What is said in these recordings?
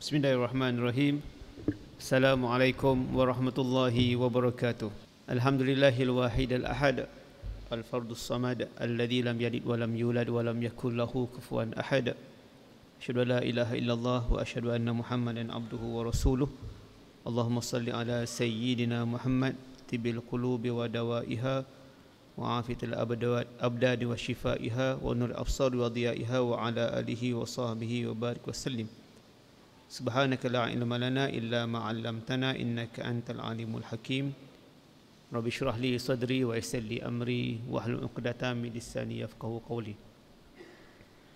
Bismillahirrahmanirrahim. Assalamualaikum warahmatullahi wabarakatuh. Alhamdulillahil wahidil ahad, al-fardus samad, alladzi lam yalid wa lam yulad wa lam yakul lahu kufuwan ahad. Asyhadu an la ilaha illallah wa asyhadu anna Muhammadan abduhu wa rasuluh. Allahumma salli ala sayyidina Muhammad tibil qulubi wa dawaiha wa afiyatil abdani wa shifaiha wa nur absari wa diyaiha wa ala alihi wa sahbihi wa barik wa sallim. Subhanaka la ilma lana illa ma 'allamtana innaka antal alimul hakim. Rabbi shrah li sadri wa yassir li amri wahlul 'uqdatam min lisani yafqahu qawli.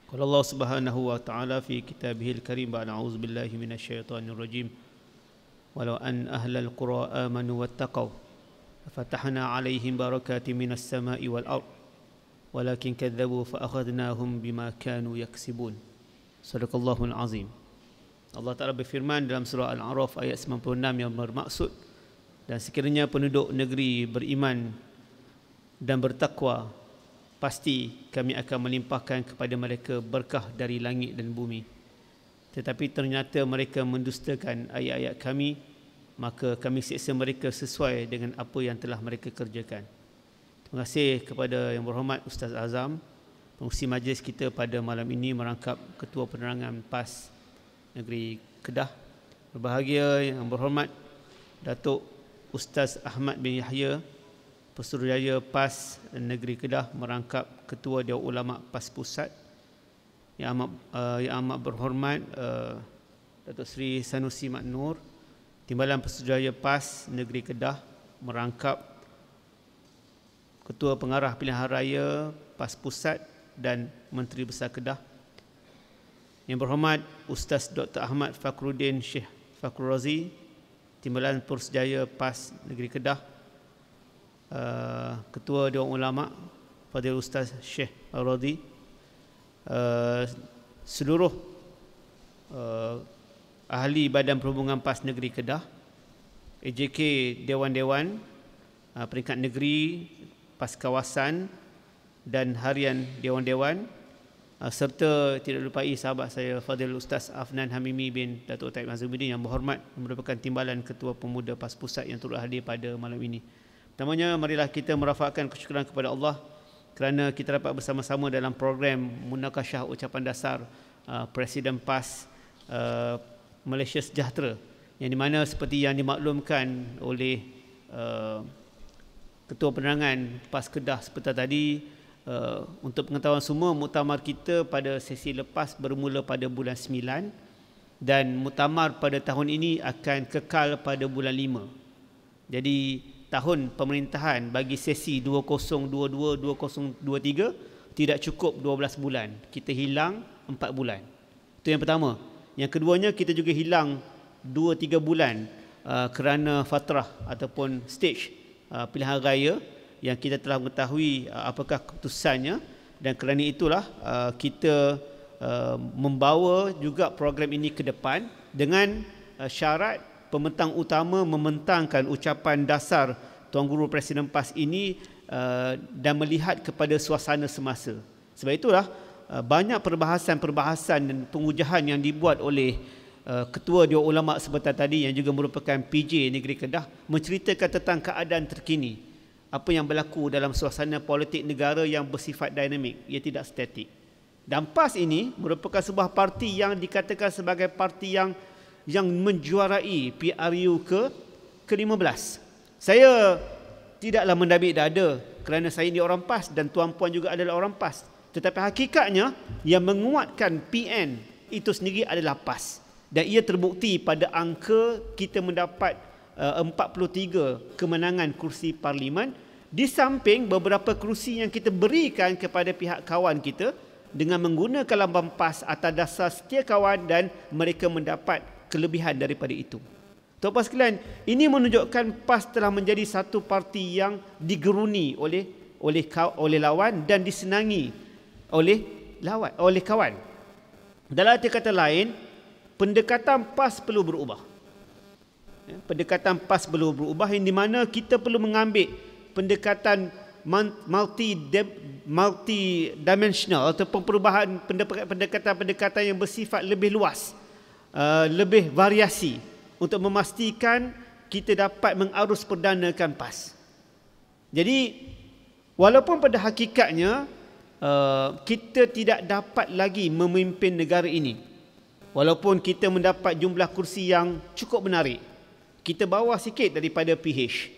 Qala Allah Subhanahu wa ta'ala fi kitabihil karim ba'da a'udzu billahi minasy syaithanir rajim. Walau an ahlal qura amanu wattaqau fatahna 'alaihim barakatin minas sama'i wal ard walakin kadzdzabu fa akhadnahum bima kanu yaksibun. Shadaqallahul azim. Allah Ta'ala berfirman dalam surah Al-A'raf ayat 96 yang bermaksud, dan sekiranya penduduk negeri beriman dan bertakwa, pasti kami akan melimpahkan kepada mereka berkah dari langit dan bumi. Tetapi ternyata mereka mendustakan ayat-ayat kami, maka kami siksa mereka sesuai dengan apa yang telah mereka kerjakan. Terima kasih kepada Yang Berhormat Ustaz Azam, pengurusi majlis kita pada malam ini, merangkap Ketua Penerangan PAS Negeri Kedah. Berbahagia Yang Berhormat Datuk Ustaz Ahmad bin Yahya, Pesuruhjaya PAS Negeri Kedah, merangkap Ketua Dewan Ulama PAS Pusat. Yang amat berhormat Datuk Seri Sanusi Mat Noor, Timbalan Pesuruhjaya PAS Negeri Kedah, merangkap Ketua Pengarah Pilihan Raya PAS Pusat dan Menteri Besar Kedah. Yang Berhormat Ustaz Dr. Ahmad Fakhruddin Syekh Fakhrul Razi, Timbalan Pesuruhjaya PAS Negeri Kedah, Ketua Dewan Ulama Fadil Ustaz Syekh Al-Radhi, seluruh ahli Badan Perhubungan PAS Negeri Kedah, AJK Dewan-Dewan peringkat negeri, PAS kawasan dan harian Dewan-Dewan, serta tidak lupai sahabat saya Fadil Ustaz Afnan Hamimi bin Datuk Taib Nazmuddin yang berhormat, merupakan Timbalan Ketua Pemuda PAS Pusat yang turut hadir pada malam ini. Pertamanya, marilah kita merafakkan kesyukuran kepada Allah kerana kita dapat bersama-sama dalam program Munakasyah Ucapan Dasar Presiden PAS Malaysia Sejahtera, yang di mana seperti yang dimaklumkan oleh Ketua Penerangan PAS Kedah seperti tadi, untuk pengetahuan semua, muktamar kita pada sesi lepas bermula pada bulan 9 dan muktamar pada tahun ini akan kekal pada bulan 5. Jadi tahun pemerintahan bagi sesi 2022-2023 tidak cukup 12 bulan. Kita hilang 4 bulan. Itu yang pertama. Yang keduanya, kita juga hilang 2-3 bulan kerana fatrah ataupun stage pilihan raya yang kita telah mengetahui apakah keputusannya, dan kerana itulah kita membawa juga program ini ke depan dengan syarat pembentang utama membentangkan ucapan dasar Tuan Guru Presiden PAS ini dan melihat kepada suasana semasa. Sebab itulah banyak perbahasan-perbahasan dan pengujahan yang dibuat oleh Ketua Dewan Ulama sebentar tadi yang juga merupakan PJ Negeri Kedah, menceritakan tentang keadaan terkini, apa yang berlaku dalam suasana politik negara yang bersifat dinamik, ia tidak statik. Dan PAS ini merupakan sebuah parti yang dikatakan sebagai parti yang menjuarai PRU ke-15. Saya tidaklah mendabik dada kerana saya ini orang PAS dan tuan-puan juga adalah orang PAS. Tetapi hakikatnya yang menguatkan PN itu sendiri adalah PAS. Dan ia terbukti pada angka kita mendapat 43 kemenangan kursi parlimen, di samping beberapa kursi yang kita berikan kepada pihak kawan kita dengan menggunakan lambang PAS atas dasar setia kawan, dan mereka mendapat kelebihan daripada itu. Tuan-tuan sekalian, ini menunjukkan PAS telah menjadi satu parti yang digeruni oleh lawan dan disenangi oleh kawan. Dalam arti kata lain, pendekatan PAS perlu berubah. Pendekatan PAS perlu berubah, yang di mana kita perlu mengambil pendekatan multi-dimensional atau perubahan pendekatan-pendekatan yang bersifat lebih luas lebih variasi untuk memastikan kita dapat mengarus perdanakan PAS. Jadi walaupun pada hakikatnya kita tidak dapat lagi memimpin negara ini, walaupun kita mendapat jumlah kursi yang cukup menarik, kita bawah sikit daripada PH.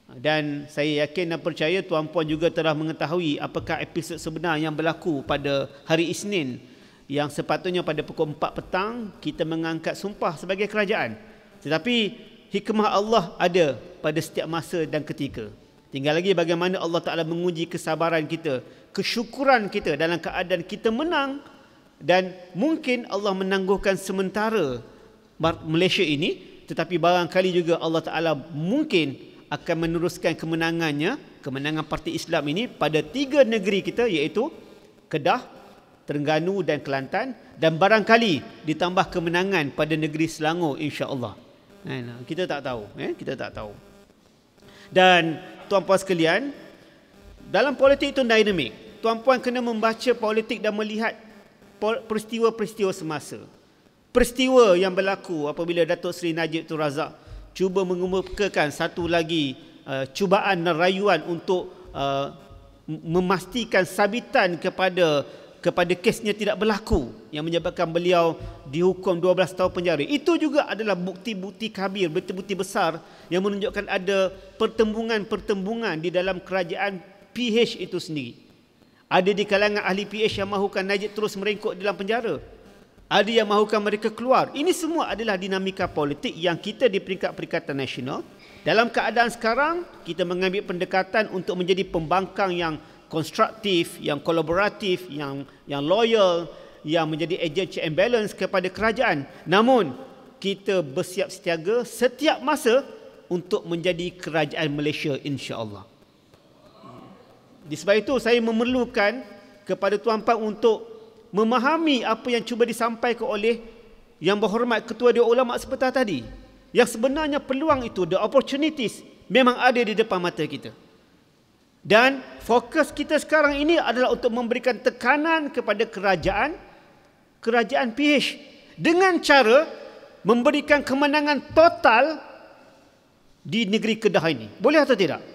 Dan saya yakin dan percaya tuan-puan juga telah mengetahui apakah episod sebenar yang berlaku pada hari Isnin, yang sepatutnya pada pukul 4 petang kita mengangkat sumpah sebagai kerajaan. Tetapi hikmah Allah ada pada setiap masa dan ketika. Tinggal lagi bagaimana Allah Ta'ala menguji kesabaran kita, kesyukuran kita dalam keadaan kita menang, dan mungkin Allah menangguhkan sementara Malaysia ini, tetapi barangkali juga Allah Ta'ala mungkin akan meneruskan kemenangan Parti Islam ini pada 3 negeri kita, iaitu Kedah, Terengganu dan Kelantan, dan barangkali ditambah kemenangan pada negeri Selangor, insya-Allah. Kita tak tahu, kita tak tahu. Dan tuan-puan sekalian, dalam politik itu dinamik. Tuan-puan kena membaca politik dan melihat peristiwa-peristiwa semasa. Peristiwa yang berlaku apabila Datuk Seri Najib Tun Razak cuba mengemukakan satu lagi cubaan dan rayuan untuk memastikan sabitan kepada kesnya tidak berlaku, yang menyebabkan beliau dihukum 12 tahun penjara. Itu juga adalah bukti-bukti kabir, bukti-bukti besar yang menunjukkan ada pertembungan di dalam kerajaan PH itu sendiri. Ada di kalangan ahli PH yang mahukan Najib terus merengkuk di dalam penjara. Ada yang mahukan mereka keluar. Ini semua adalah dinamika politik yang kita di peringkat Perikatan Nasional, dalam keadaan sekarang kita mengambil pendekatan untuk menjadi pembangkang yang konstruktif, yang kolaboratif, yang loyal, yang menjadi agent check and balance kepada kerajaan. Namun kita bersiap setiaga setiap masa untuk menjadi kerajaan Malaysia, insya-Allah. Disebab itu saya memerlukan kepada tuan-puan untuk memahami apa yang cuba disampaikan oleh Yang Berhormat Ketua Dewan Ulama sebentar tadi. Yang sebenarnya peluang itu, the opportunities, memang ada di depan mata kita. Dan fokus kita sekarang ini adalah untuk memberikan tekanan kepada kerajaan PH dengan cara memberikan kemenangan total di negeri Kedah ini. Boleh atau tidak?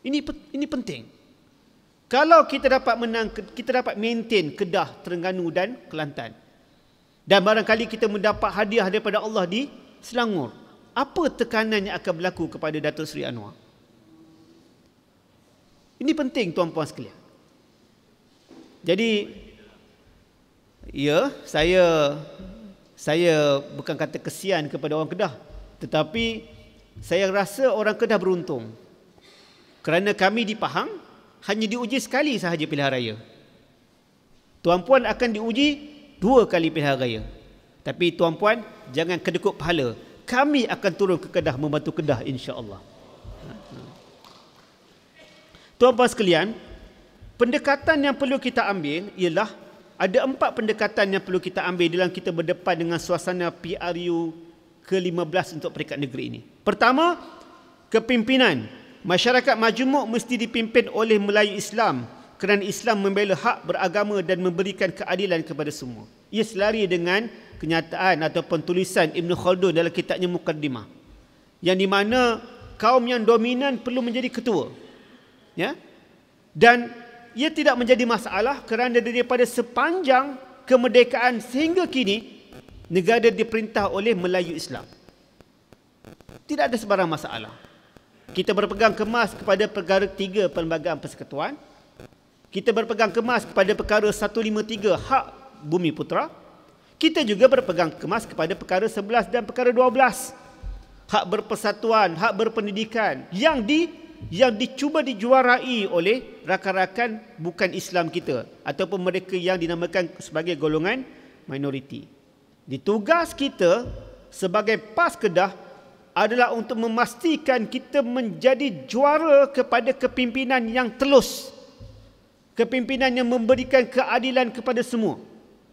Ini penting. Kalau kita dapat menang, kita dapat maintain Kedah, Terengganu dan Kelantan, dan barangkali kita mendapat hadiah daripada Allah di Selangor, apa tekanan yang akan berlaku kepada Datuk Seri Anwar? Ini penting tuan-puan sekalian. Jadi, ya, saya bukan kata kesian kepada orang Kedah, tetapi saya rasa orang Kedah beruntung. Kerana kami di Pahang hanya diuji sekali sahaja pilihan raya. Tuan-puan akan diuji 2 kali pilihan raya. Tapi tuan-puan jangan kedekut pahala. Kami akan turun ke Kedah membantu Kedah, insya-Allah. Tuan-puan sekalian, pendekatan yang perlu kita ambil ialah ada 4 pendekatan yang perlu kita ambil dalam kita berdepan dengan suasana PRU ke-15 untuk peringkat negeri ini. Pertama, kepimpinan. Masyarakat majmuk mesti dipimpin oleh Melayu Islam, kerana Islam membela hak beragama dan memberikan keadilan kepada semua. Ia selari dengan kenyataan ataupun tulisan Ibn Khaldun dalam kitabnya Muqaddimah, yang di mana kaum yang dominan perlu menjadi ketua, ya, dan ia tidak menjadi masalah kerana daripada sepanjang kemerdekaan sehingga kini negara diperintah oleh Melayu Islam. Tidak ada sebarang masalah. Kita berpegang kemas kepada perkara 3 Perlembagaan Persekutuan. Kita berpegang kemas kepada perkara 153 hak bumi putera. Kita juga berpegang kemas kepada perkara 11 dan perkara 12 hak berpersatuan, hak berpendidikan yang dicuba dijuarai oleh rakan-rakan bukan Islam kita ataupun mereka yang dinamakan sebagai golongan minoriti. Tugas kita sebagai PAS Kedah adalah untuk memastikan kita menjadi juara kepada kepimpinan yang telus, kepimpinan yang memberikan keadilan kepada semua.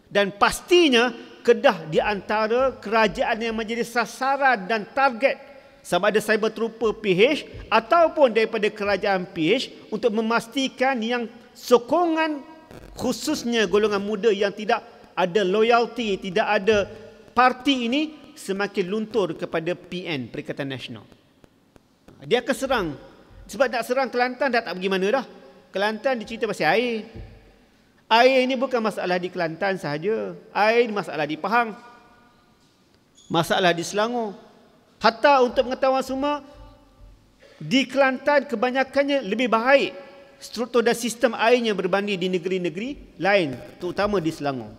Dan pastinya Kedah di antara kerajaan yang menjadi sasaran dan target sama ada Cyber Trooper PH ataupun daripada kerajaan PH untuk memastikan yang sokongan khususnya golongan muda yang tidak ada loyalty, tidak ada parti ini, semakin luntur kepada PN, Perikatan Nasional. Dia akan serang. Sebab nak serang Kelantan dah tak pergi mana dah. Kelantan dicerita pasal air. Air ini bukan masalah di Kelantan sahaja. Air ini masalah di Pahang. Masalah di Selangor. Hatta untuk pengetahuan semua, di Kelantan kebanyakannya lebih baik struktur dan sistem airnya berbanding di negeri-negeri lain, terutama di Selangor.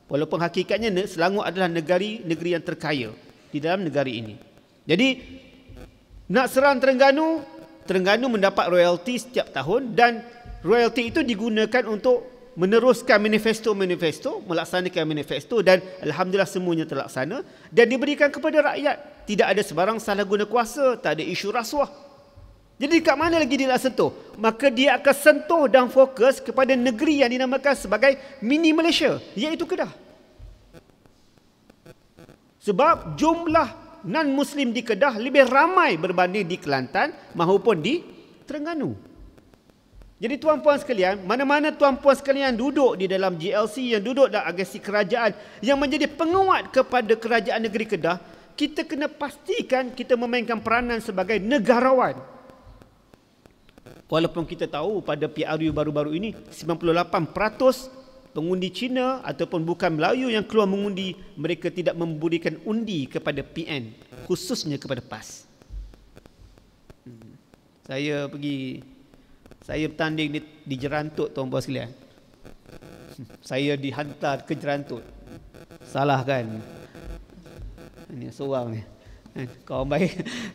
Walaupun hakikatnya Selangor adalah negeri yang terkaya di dalam negara ini. Jadi nak serang Terengganu, Terengganu mendapat royalti setiap tahun dan royalti itu digunakan untuk meneruskan manifesto-manifesto, melaksanakan manifesto dan alhamdulillah semuanya terlaksana dan diberikan kepada rakyat. Tidak ada sebarang salah guna kuasa, tak ada isu rasuah. Jadi kat mana lagi dia nak sentuh? Maka dia akan sentuh dan fokus kepada negeri yang dinamakan sebagai mini Malaysia, iaitu Kedah. Sebab jumlah non-Muslim di Kedah lebih ramai berbanding di Kelantan maupun di Terengganu. Jadi tuan-puan sekalian, mana-mana tuan-puan sekalian duduk di dalam GLC, yang duduk dalam agensi kerajaan, yang menjadi penguat kepada kerajaan negeri Kedah, kita kena pastikan kita memainkan peranan sebagai negarawan. Walaupun kita tahu pada PRU baru-baru ini 98% pengundi Cina ataupun bukan Melayu yang keluar mengundi, mereka tidak memberikan undi kepada PN, khususnya kepada PAS. Saya bertanding di Jerantut, tuan-puan sekalian. Saya dihantar ke Jerantut. Salah kan? Ini seorang ni. Kawan baik.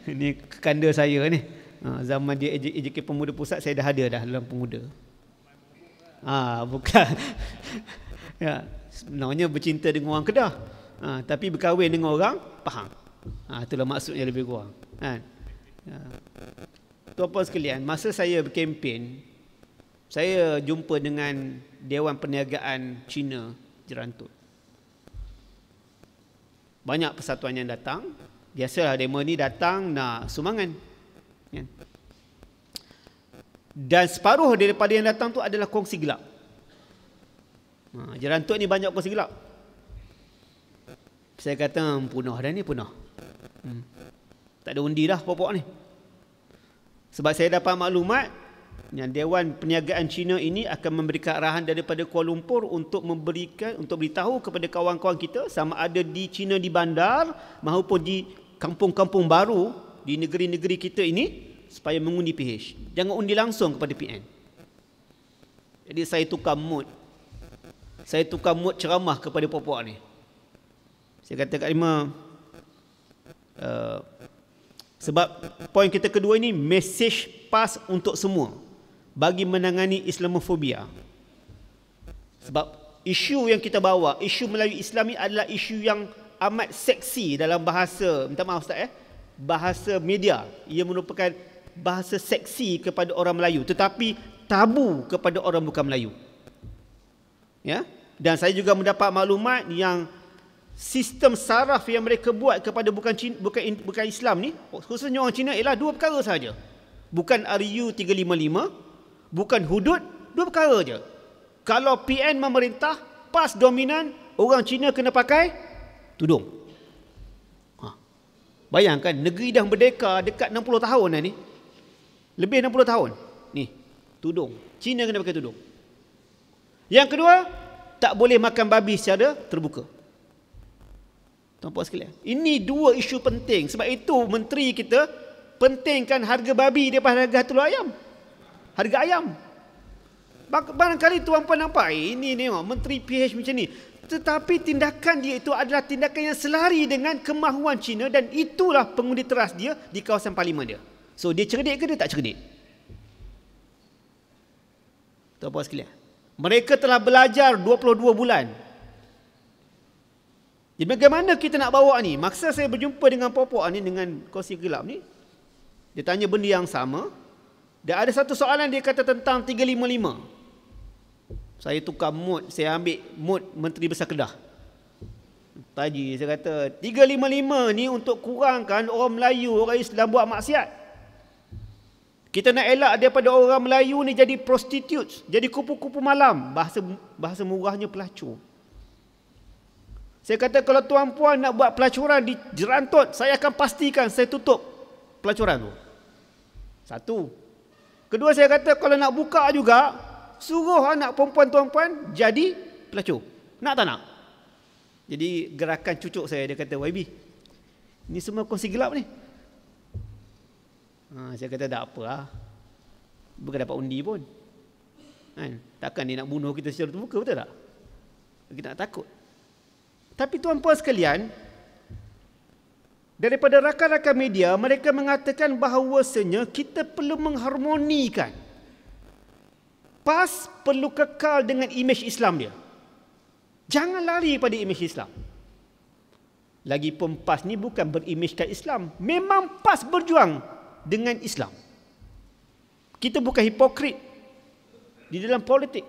Ini kekanda saya ni. Zaman dia AJK Pemuda Pusat, saya dah ada dah dalam pemuda. Bukan. Ya, sebenarnya bercinta dengan orang Kedah. Tapi berkahwin dengan orang Pahang. Itulah maksudnya lebih kurang. Ya. Tuan-puan sekalian, masa saya berkempen, saya jumpa dengan Dewan Perniagaan Cina Jerantut. Banyak persatuan yang datang. Biasalah demo ni datang nak sumbangan. Dan separuh daripada yang datang tu adalah kongsi gelap. Jerantut ni banyak kongsi gelap. Saya kata punah dah ni, punah. Tak ada undi dah pokok ni. Sebab saya dapat maklumat yang Dewan Perniagaan Cina ini akan memberikan arahan daripada Kuala Lumpur untuk beritahu kepada kawan-kawan kita, sama ada di Cina di bandar maupun di kampung-kampung baru di negeri-negeri kita ini, supaya mengundi PH. Jangan undi langsung kepada PN. Jadi saya tukar mood. Saya tukar mood ceramah kepada puak-puak ni. Saya kata Kak Lima, sebab poin kita kedua ini, message PAS untuk semua bagi menangani Islamofobia. Sebab isu yang kita bawa, isu Melayu Islami adalah isu yang amat seksi dalam bahasa, minta maaf Ustaz bahasa media. Ia merupakan bahasa seksi kepada orang Melayu, tetapi tabu kepada orang bukan Melayu. Ya? Dan saya juga mendapat maklumat yang sistem saraf yang mereka buat kepada bukan Islam ni, khususnya orang Cina, ialah dua perkara sahaja. Bukan RU 355, bukan hudud, dua perkara je. Kalau PN memerintah, PAS dominan, orang Cina kena pakai tudung. Bayangkan, negeri dah merdeka dekat 60 tahun dah ni. Lebih 60 tahun. Ni, tudung. Cina kena pakai tudung. Yang kedua, tak boleh makan babi secara terbuka. Tuan-puan sekalian, ini dua isu penting. Sebab itu menteri kita pentingkan harga babi daripada harga telur ayam. Harga ayam. Barangkali tuan-puan nampak, ini ni menteri PH macam ni. Tetapi tindakan dia itu adalah tindakan yang selari dengan kemahuan Cina, dan itulah pengundi teras dia di kawasan parlimen dia. So dia cerdik ke dia tak cerdik? Tuan-puan sekalian, mereka telah belajar 22 bulan. Jadi bagaimana kita nak bawa ni? Masa saya berjumpa dengan popok ni, dengan kongsi gelap ni, dia tanya benda yang sama. Dan ada satu soalan dia kata tentang 355. Saya tukar mood, saya ambil mood Menteri Besar Kedah. Tadi saya kata 355 ni untuk kurangkan orang Melayu, orang Islam buat maksiat. Kita nak elak daripada orang Melayu ni jadi prostitutes, jadi kupu-kupu malam. Bahasa murahnya pelacur. Saya kata kalau tuan-puan nak buat pelacuran di Jerantut, saya akan pastikan saya tutup pelacuran tu. Satu. Kedua, saya kata kalau nak buka juga, suruh anak perempuan tuan-puan jadi pelacur. Nak tak nak? Jadi gerakan cucuk saya, dia kata, YB, ni semua kongsi gelap ni. Saya kata tak apa lah. Bukan dapat undi pun. Kan? Takkan dia nak bunuh kita secara terbuka, betul tak? Kita nak takut. Tapi tuan-puan sekalian, daripada rakan-rakan media, mereka mengatakan bahawasanya kita perlu mengharmonikan. PAS perlu kekal dengan imej Islam dia. Jangan lari pada imej Islam. Lagipun PAS ni bukan berimejkan Islam. Memang PAS berjuang dengan Islam. Kita bukan hipokrit di dalam politik.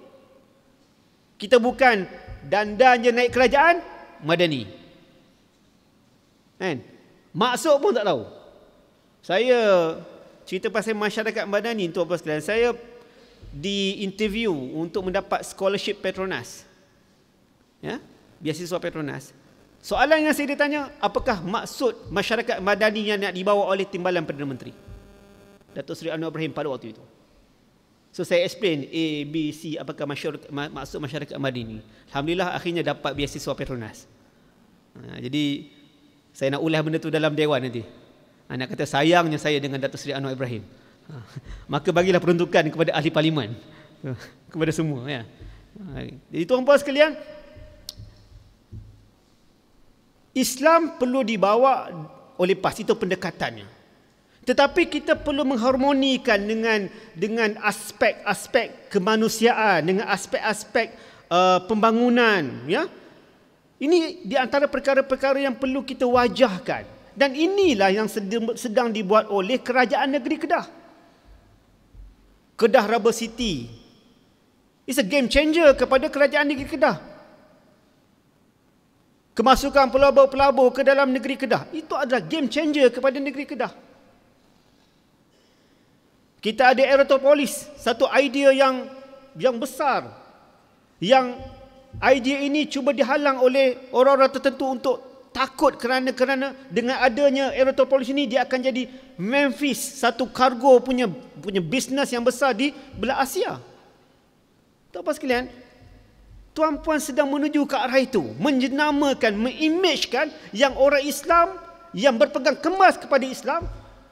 Kita bukan dandan je naik kerajaan Madani. Kan? Maksud pun tak tahu. Saya cerita pasal masyarakat Madani, tuan-tuan sekalian. Saya di-interview untuk mendapat scholarship Petronas. Ya? Beasiswa Petronas. Soalan yang saya ditanya, apakah maksud masyarakat Madani yang nak dibawa oleh Timbalan Perdana Menteri Datuk Seri Anwar Ibrahim pada waktu itu? So saya explain A, B, C, apakah maksud masyarakat Madani. Alhamdulillah akhirnya dapat beasiswa Petronas. Jadi saya nak ulas benda tu dalam dewan nanti. Nak kata sayangnya saya dengan Datuk Seri Anwar Ibrahim. Maka bagilah peruntukan kepada ahli parlimen, kepada semua, ya. Jadi tuan-puan sekalian, Islam perlu dibawa oleh PAS, itu pendekatannya. Tetapi kita perlu mengharmonikan dengan aspek-aspek kemanusiaan, dengan aspek-aspek pembangunan, ya. Ini di antara perkara-perkara yang perlu kita wajahkan. Dan inilah yang sedang dibuat oleh Kerajaan Negeri Kedah. Kedah Rubber City. It's a game changer kepada Kerajaan Negeri Kedah. Kemasukan pelabur-pelabur ke dalam negeri Kedah, itu adalah game changer kepada negeri Kedah. Kita ada Aerotropolis, satu idea yang besar, yang idea ini cuba dihalang oleh orang-orang tertentu untuk takut kerana dengan adanya Aerotropolis ini dia akan jadi Memphis, satu kargo punya bisnes yang besar di belah Asia. Tuan-tuan sekalian, tuan-puan sedang menuju ke arah itu, menjenamakan, mengimejkan yang orang Islam yang berpegang kemas kepada Islam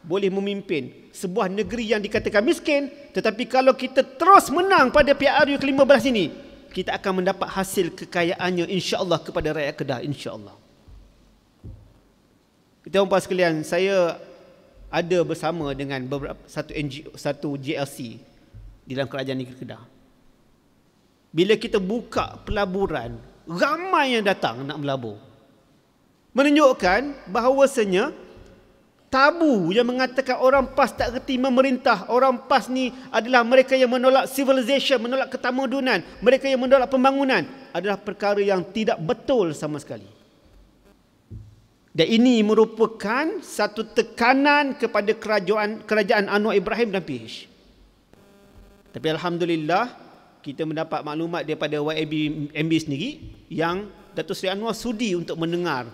boleh memimpin sebuah negeri yang dikatakan miskin, tetapi kalau kita terus menang pada PRU ke-15 ini, kita akan mendapat hasil kekayaannya insya-Allah kepada rakyat Kedah, insya-Allah. Tuan-puan sekalian, saya ada bersama dengan satu JLC di dalam Kerajaan Negeri Kedah. Bila kita buka pelaburan, ramai yang datang nak melabur. Menunjukkan bahawasanya tabu yang mengatakan orang PAS tak reti memerintah, orang PAS ni adalah mereka yang menolak civilization, menolak ketamadunan, mereka yang menolak pembangunan, adalah perkara yang tidak betul sama sekali. Dan ini merupakan satu tekanan kepada kerajaan Anwar Ibrahim dan PH. Tapi alhamdulillah, kita mendapat maklumat daripada YAB sendiri yang Datuk Seri Anwar sudi untuk mendengar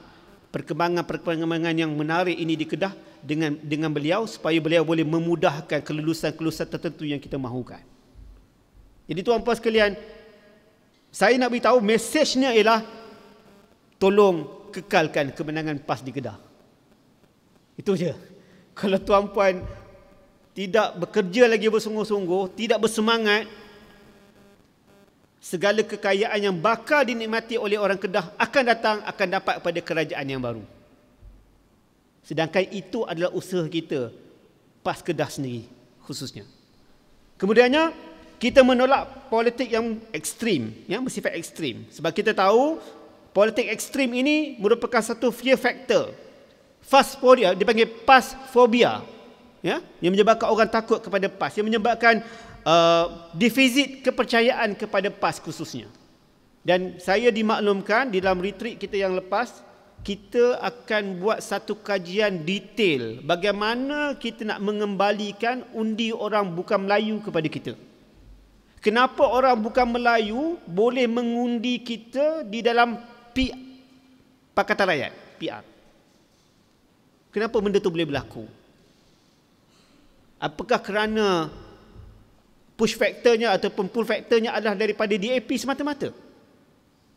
perkembangan yang menarik ini di Kedah dengan beliau, supaya beliau boleh memudahkan kelulusan-kelulusan tertentu yang kita mahukan. Jadi tuan-puan sekalian, saya nak beritahu mesejnya ialah tolong kekalkan kemenangan PAS di Kedah. Itu je. Kalau tuan-puan tidak bekerja lagi bersungguh-sungguh, tidak bersemangat, segala kekayaan yang bakal dinikmati oleh orang Kedah akan dapat pada kerajaan yang baru. Sedangkan itu adalah usaha kita, PAS Kedah sendiri khususnya. Kemudiannya, kita menolak politik yang ekstrim, yang bersifat ekstrim. Sebab kita tahu politik ekstrim ini merupakan satu fear factor. Phobia, dipanggil PAS phobia, ya, yang menyebabkan orang takut kepada PAS, yang menyebabkan defisit kepercayaan kepada PAS khususnya. Dan saya dimaklumkan di dalam retreat kita yang lepas, kita akan buat satu kajian detail bagaimana kita nak mengembalikan undi orang bukan Melayu kepada kita. Kenapa orang bukan Melayu boleh mengundi kita di dalam Pakatan Rakyat, PR. Kenapa benda tu boleh berlaku? Apakah kerana push factornya ataupun pull factornya adalah daripada DAP semata-mata?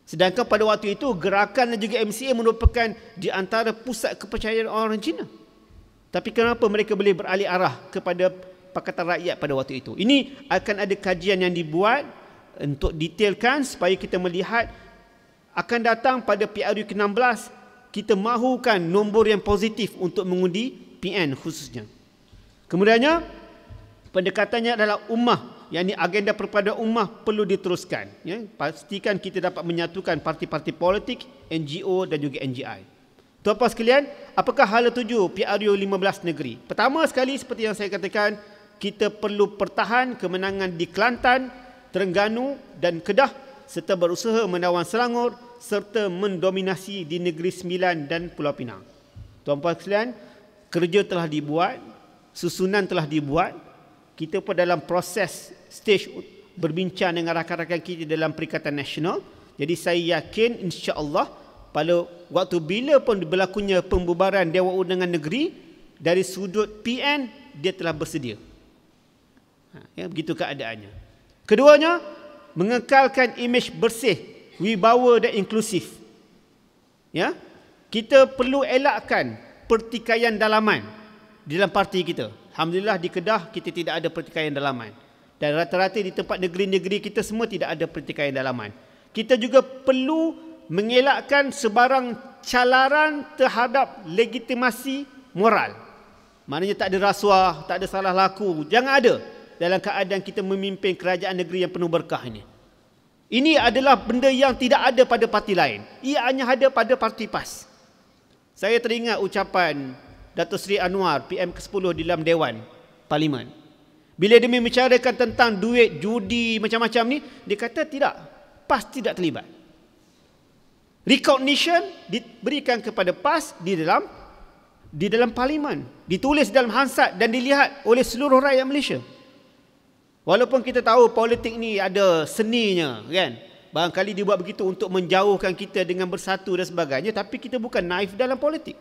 Sedangkan pada waktu itu gerakan dan juga MCA merupakan di antara pusat kepercayaan orang Cina. Tapi kenapa mereka boleh beralih arah kepada Pakatan Rakyat pada waktu itu? Ini akan ada kajian yang dibuat untuk detailkan supaya kita melihat akan datang pada PRU ke-16 kita mahukan nombor yang positif untuk mengundi PN khususnya. Kemudiannya pendekatannya adalah ummah, yakni agenda perpaduan ummah perlu diteruskan, ya. Pastikan kita dapat menyatukan parti-parti politik, NGO dan juga NGI. Tuan-puan sekalian, apakah hala tuju PRU 15 negeri? Pertama sekali seperti yang saya katakan, kita perlu pertahan kemenangan di Kelantan, Terengganu dan Kedah serta berusaha menawan Selangor serta mendominasi di Negeri Sembilan dan Pulau Pinang. Tuan-puan sekalian, kerja telah dibuat, susunan telah dibuat. Kita pun dalam proses stage berbincang dengan rakan-rakan kita dalam Perikatan Nasional. Jadi saya yakin insya-Allah pada waktu bila pun berlakunya pembubaran Dewan Undangan Negeri, dari sudut PN dia telah bersedia. Ya, begitu keadaannya. Keduanya, mengekalkan imej bersih, wibawa dan inklusif. Ya, kita perlu elakkan pertikaian dalaman di dalam parti kita. Alhamdulillah di Kedah kita tidak ada pertikaian dalaman. Dan rata-rata di tempat negeri-negeri kita semua tidak ada pertikaian dalaman. Kita juga perlu mengelakkan sebarang calaran terhadap legitimasi moral. Maknanya tak ada rasuah, tak ada salah laku. Jangan ada dalam keadaan kita memimpin kerajaan negeri yang penuh berkah ini. Ini adalah benda yang tidak ada pada parti lain. Ia hanya ada pada parti PAS. Saya teringat ucapan Datuk Seri Anwar, PM ke-10 di dalam Dewan Parlimen. Bila dia membicarakan tentang duit, judi, macam-macam ni, dia kata tidak, PAS tidak terlibat. Recognition diberikan kepada PAS di dalam Parlimen. Ditulis dalam Hansard dan dilihat oleh seluruh rakyat Malaysia. Walaupun kita tahu politik ni ada seninya, kan? Barangkali dibuat begitu untuk menjauhkan kita dengan bersatu dan sebagainya, tapi kita bukan naif dalam politik.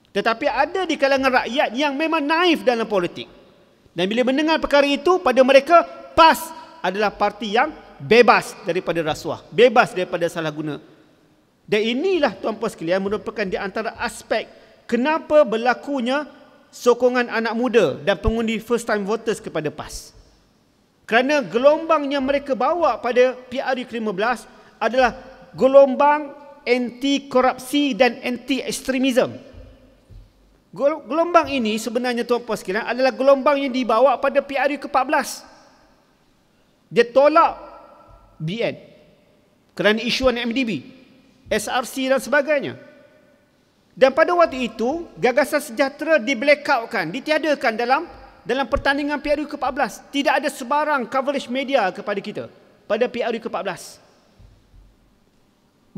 Tetapi ada di kalangan rakyat yang memang naif dalam politik. Dan bila mendengar perkara itu, pada mereka PAS adalah parti yang bebas daripada rasuah, bebas daripada salah guna. Dan inilah tuan-puan sekalian merupakan di antara aspek kenapa berlakunya sokongan anak muda dan pengundi first time voters kepada PAS. Kerana gelombang yang mereka bawa pada PRU ke-15 adalah gelombang anti korupsi dan anti ekstremisme. Gelombang ini sebenarnya tuan-puan sekalian adalah gelombang yang dibawa pada PRU ke-14. Dia tolak BN kerana isuan MDB, SRC dan sebagainya. Dan pada waktu itu Gagasan Sejahtera di blackoutkan, ditiadakan dalam pertandingan PRU ke-14. Tidak ada sebarang coverage media kepada kita pada PRU ke-14.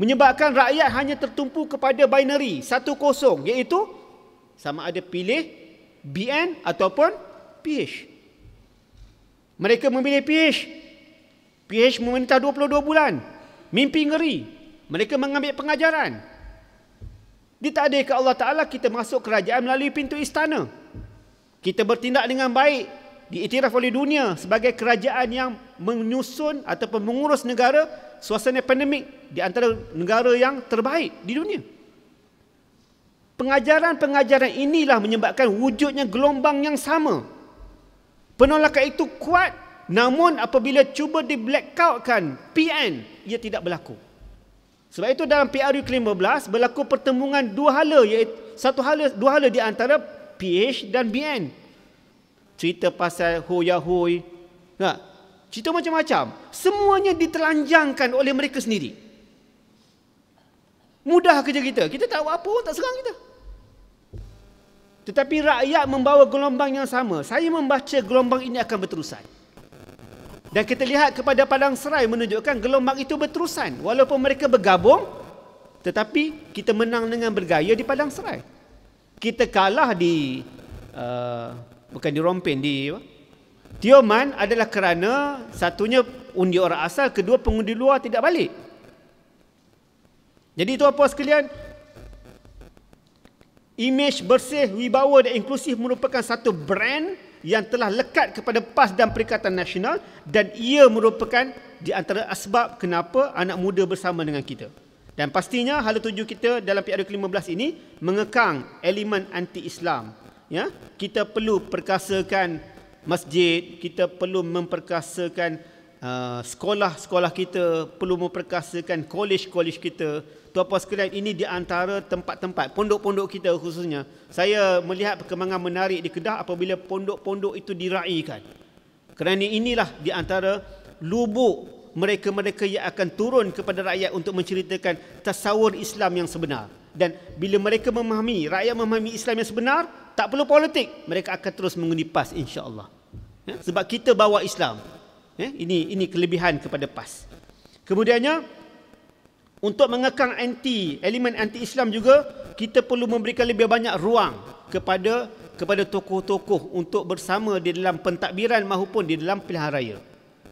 Menyebabkan rakyat hanya tertumpu kepada binary 1-0, iaitu sama ada pilih BN ataupun PH. Mereka memilih PH. PH memerintah 22 bulan. Mimpi ngeri. Mereka mengambil pengajaran. Ditakdirkan Allah Ta'ala kita masuk kerajaan melalui pintu istana. Kita bertindak dengan baik, diiktiraf oleh dunia sebagai kerajaan yang menyusun ataupun mengurus negara suasana pandemik di antara negara yang terbaik di dunia. Pengajaran-pengajaran inilah menyebabkan wujudnya gelombang yang sama. Penolakan itu kuat, namun apabila cuba di blackoutkan PN, ia tidak berlaku. Sebab itu dalam PRU ke-15 berlaku pertemuan dua hala, iaitu dua hala di antara PH dan BN. Cerita pasal hoya-hoy, cerita macam-macam. Semuanya ditelanjangkan oleh mereka sendiri. Mudah kerja kita. Kita tak buat apa, tak serang kita. Tetapi rakyat membawa gelombang yang sama. Saya membaca gelombang ini akan berterusan. Dan kita lihat kepada Padang Serai menunjukkan gelombang itu berterusan. Walaupun mereka bergabung, tetapi kita menang dengan bergaya di Padang Serai. Kita kalah di bukan di Rompin, di Tioman adalah kerana satunya undi orang asal, kedua pengundi luar tidak balik. Jadi tuan-puan sekalian, imej bersih, wibawa dan inklusif merupakan satu brand yang telah lekat kepada PAS dan Perikatan Nasional, dan ia merupakan di antara asbab kenapa anak muda bersama dengan kita. Dan pastinya hala tuju kita dalam PRU ke-15 ini mengekang elemen anti-Islam. Ya, kita perlu perkasakan masjid, kita perlu memperkasakan sekolah-sekolah kita, perlu memperkasakan kolej-kolej kita. Tuan-puan sekalian, ini di antara tempat-tempat, pondok-pondok kita khususnya. Saya melihat perkembangan menarik di Kedah apabila pondok-pondok itu diraikan. Kerana inilah di antara lubuk mereka-mereka yang akan turun kepada rakyat untuk menceritakan tasawur Islam yang sebenar. Dan bila mereka memahami, rakyat memahami Islam yang sebenar, tak perlu politik, mereka akan terus mengundi PAS, insya-Allah. Ya, sebab kita bawa Islam. Ya, ini kelebihan kepada PAS. Kemudiannya, untuk mengekang elemen anti-Islam juga, kita perlu memberikan lebih banyak ruang kepada tokoh-tokoh untuk bersama di dalam pentadbiran maupun di dalam pilihan raya.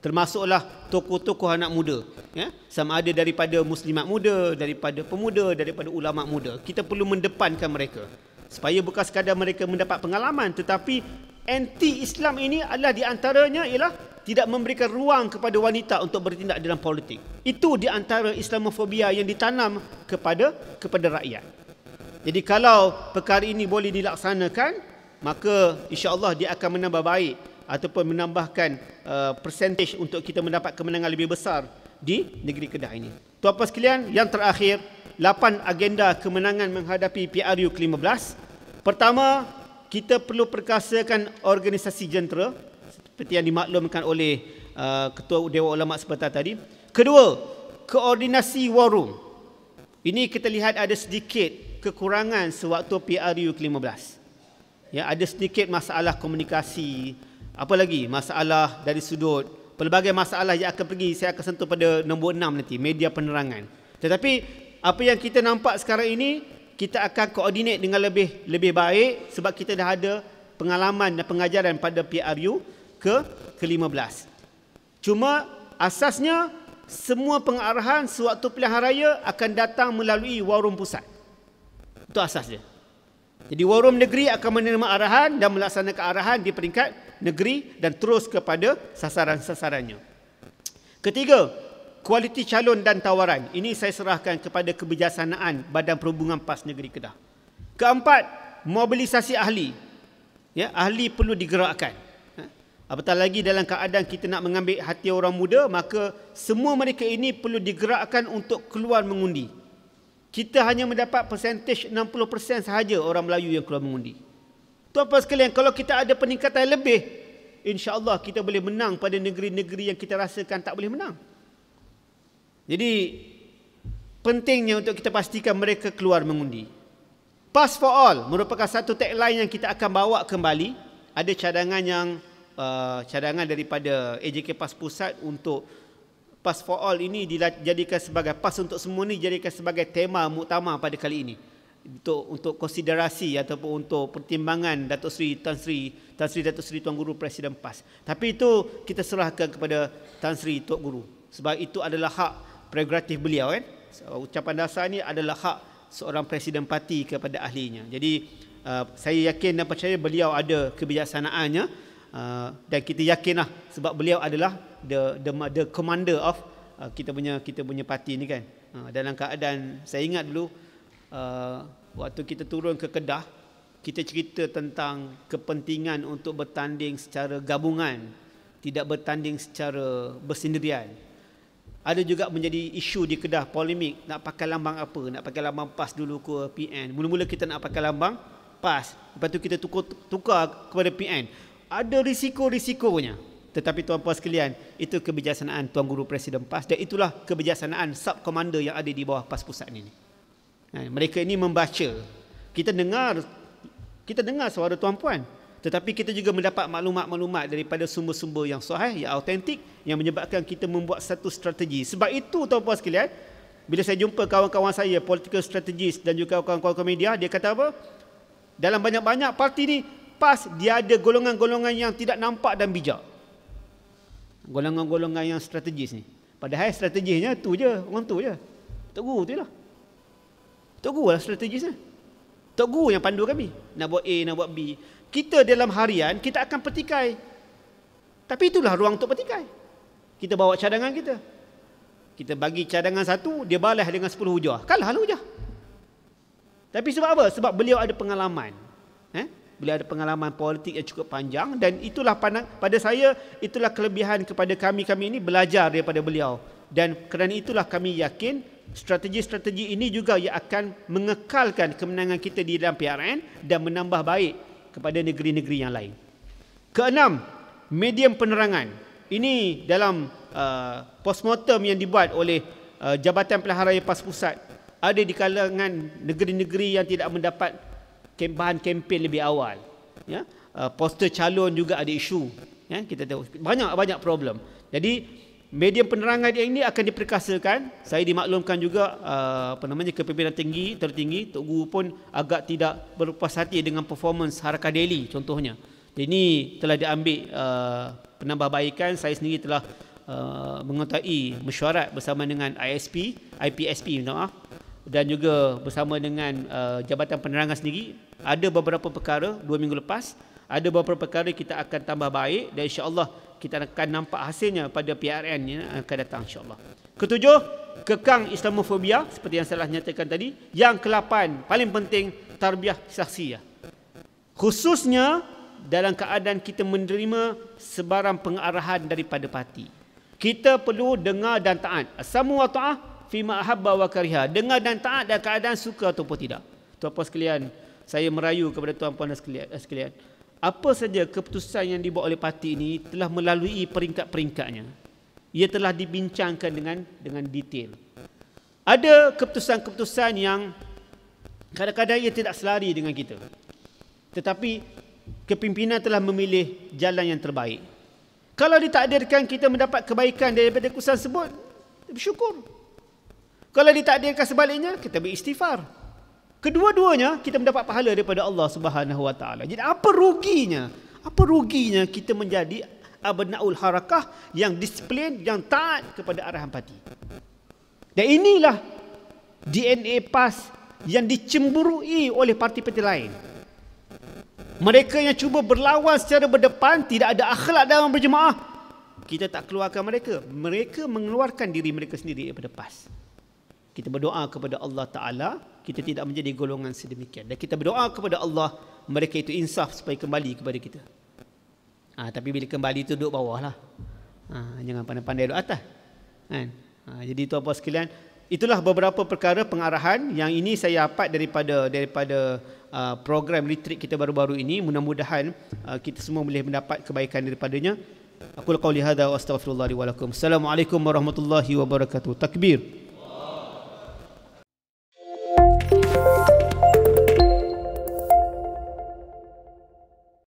Termasuklah tokoh-tokoh anak muda, ya? Sama ada daripada muslimat muda, daripada pemuda, daripada ulama muda. Kita perlu mendepankan mereka supaya bukan sekadar mereka mendapat pengalaman, tetapi anti-Islam ini adalah di antaranya ialah tidak memberikan ruang kepada wanita untuk bertindak dalam politik. Itu di antara Islamofobia yang ditanam kepada rakyat. Jadi kalau perkara ini boleh dilaksanakan, maka insya-Allah dia akan menambah baik ataupun menambahkan persentage untuk kita mendapat kemenangan lebih besar di negeri Kedah ini. Tuan-puan sekalian, yang terakhir, 8 agenda kemenangan menghadapi PRU ke-15. Pertama, kita perlu perkasakan organisasi jentera seperti yang dimaklumkan oleh Ketua Dewan Ulama sebentar tadi. Kedua, koordinasi war room. Ini kita lihat ada sedikit kekurangan sewaktu PRU ke-15. Ya, ada sedikit masalah komunikasi. Apa lagi? Masalah dari sudut pelbagai masalah yang akan pergi, saya akan sentuh pada nombor 6 nanti, media penerangan. Tetapi apa yang kita nampak sekarang ini, kita akan koordinate dengan lebih baik sebab kita dah ada pengalaman dan pengajaran pada PRU ke-15. Cuma asasnya semua pengarahan sewaktu pilihan raya akan datang melalui war room pusat. Itu asasnya. Jadi war room negeri akan menerima arahan dan melaksanakan arahan di peringkat negeri dan terus kepada sasaran-sasarannya. Ketiga, kualiti calon dan tawaran. Ini saya serahkan kepada kebijaksanaan Badan Perhubungan PAS Negeri Kedah. Keempat, mobilisasi ahli. Ya, ahli perlu digerakkan. Apatah lagi dalam keadaan kita nak mengambil hati orang muda, maka semua mereka ini perlu digerakkan untuk keluar mengundi. Kita hanya mendapat persentage 60% sahaja orang Melayu yang keluar mengundi. Tuan-tuan sekalian, kalau kita ada peningkatan lebih, insya-Allah kita boleh menang pada negeri-negeri yang kita rasakan tak boleh menang. Jadi pentingnya untuk kita pastikan mereka keluar mengundi. PAS for All merupakan satu tagline yang kita akan bawa kembali. Ada cadangan daripada AJK PAS Pusat untuk PAS for All ini dijadikan sebagai PAS untuk semua ni dijadikan sebagai tema muktamar pada kali ini. Untuk konsiderasi ataupun untuk pertimbangan Datuk Seri Tan Sri Datuk Seri Tuan Guru Presiden PAS. Tapi itu kita serahkan kepada Tan Sri Tok Guru sebab itu adalah hak prerogatif beliau kan. Ucapan dasar ni adalah hak seorang presiden parti kepada ahlinya. Jadi saya yakin dan percaya beliau ada kebijaksanaannya dan kita yakinlah sebab beliau adalah the commander of kita punya parti ni kan. Dalam keadaan saya ingat dulu waktu kita turun ke Kedah, kita cerita tentang kepentingan untuk bertanding secara gabungan, tidak bertanding secara bersendirian. Ada juga menjadi isu di Kedah, polemik, nak pakai lambang apa, nak pakai lambang PAS dulu ke PN. Mula-mula kita nak pakai lambang PAS, lepas tu kita tukar kepada PN. Ada risiko-risikonya. Tetapi tuan-puan sekalian, itu kebijaksanaan Tuan Guru Presiden PAS dan itulah kebijaksanaan sub-commander yang ada di bawah PAS Pusat ini. Mereka ini membaca. Kita dengar suara tuan-puan, tetapi kita juga mendapat maklumat-maklumat daripada sumber-sumber yang sahih, yang autentik, yang menyebabkan kita membuat satu strategi. Sebab itu tuan-puan sekalian, bila saya jumpa kawan-kawan saya, political strategist dan juga kawan-kawan media, dia kata apa? Dalam banyak-banyak parti ni, PAS dia ada golongan-golongan yang tidak nampak dan bijak. Golongan-golongan yang strategis ni. Padahal strategisnya tu je, orang tu je. Tok Guru tu lah. Tok Guru lah strategisnya. Tok Guru yang pandu kami. Nak buat A, nak buat B. Kita dalam harian, kita akan petikai. Tapi itulah ruang untuk petikai. Kita bawa cadangan kita. Kita bagi cadangan satu, dia balas dengan 10 hujah. Kalah lah hujah. Tapi sebab apa? Sebab beliau ada pengalaman. Beliau ada pengalaman politik yang cukup panjang, dan itulah pada saya, itulah kelebihan kepada kami ini belajar daripada beliau. Dan kerana itulah kami yakin strategi-strategi ini juga yang akan mengekalkan kemenangan kita di dalam PRN dan menambah baik kepada negeri-negeri yang lain. Keenam, medium penerangan. Ini dalam postmortem yang dibuat oleh Jabatan Peliharaan PAS Pusat. Ada di kalangan negeri-negeri yang tidak mendapat bahan kempen lebih awal. Ya, poster calon juga ada isu. Ya, kita tahu banyak problem. Jadi medium penerangan ini akan diperkasakan. Saya dimaklumkan juga kepimpinan tertinggi Tok Guru pun agak tidak berpuas hati dengan performance Harakah Daily contohnya. Jadi ini telah diambil penambahbaikan. Saya sendiri telah mengertai mesyuarat bersama dengan IPSP dan juga bersama dengan Jabatan Penerangan sendiri. Ada beberapa perkara 2 minggu lepas, ada beberapa perkara kita akan tambah baik, dan insya-Allah kita akan nampak hasilnya pada PRN yang akan datang insya-Allah. Ketujuh, kekang Islamofobia seperti yang saya nyatakan tadi. Yang ke-8, paling penting, tarbiyah syakhsiyah. Khususnya dalam keadaan kita menerima sebarang pengarahan daripada parti. Kita perlu dengar dan taat. As-samu wa ta'ah fima ahabba wa kariha. Dengar dan taat dalam keadaan suka ataupun tidak. Tuan-puan sekalian, saya merayu kepada tuan-puan dan sekalian, apa saja keputusan yang dibuat oleh parti ini telah melalui peringkat-peringkatnya. Ia telah dibincangkan dengan detail. Ada keputusan-keputusan yang kadang-kadang ia tidak selari dengan kita. Tetapi kepimpinan telah memilih jalan yang terbaik. Kalau ditakdirkan kita mendapat kebaikan daripada keputusan tersebut, bersyukur. Kalau ditakdirkan sebaliknya, kita beristighfar. Kedua-duanya kita mendapat pahala daripada Allah Subhanahu Wa Taala. Jadi apa ruginya? Apa ruginya kita menjadi abnaul harakah yang disiplin, yang taat kepada arahan parti? Dan inilah DNA PAS yang dicemburui oleh parti-parti lain. Mereka yang cuba berlawan secara berdepan, tidak ada akhlak dalam berjemaah, kita tak keluarkan mereka. Mereka mengeluarkan diri mereka sendiri daripada PAS. Kita berdoa kepada Allah Ta'ala, kita tidak menjadi golongan sedemikian. Dan kita berdoa kepada Allah, mereka itu insaf supaya kembali kepada kita. Tapi bila kembali itu duduk bawah lah. Jangan pandai-pandai duduk atas. Jadi tuan-puan sekalian, itulah beberapa perkara pengarahan yang ini saya dapat daripada program retreat kita baru-baru ini. Mudah-mudahan kita semua boleh mendapat kebaikan daripadanya. Aku qauli hadza wa astaghfirullah li wa lakum. Assalamualaikum warahmatullahi wabarakatuh. Takbir.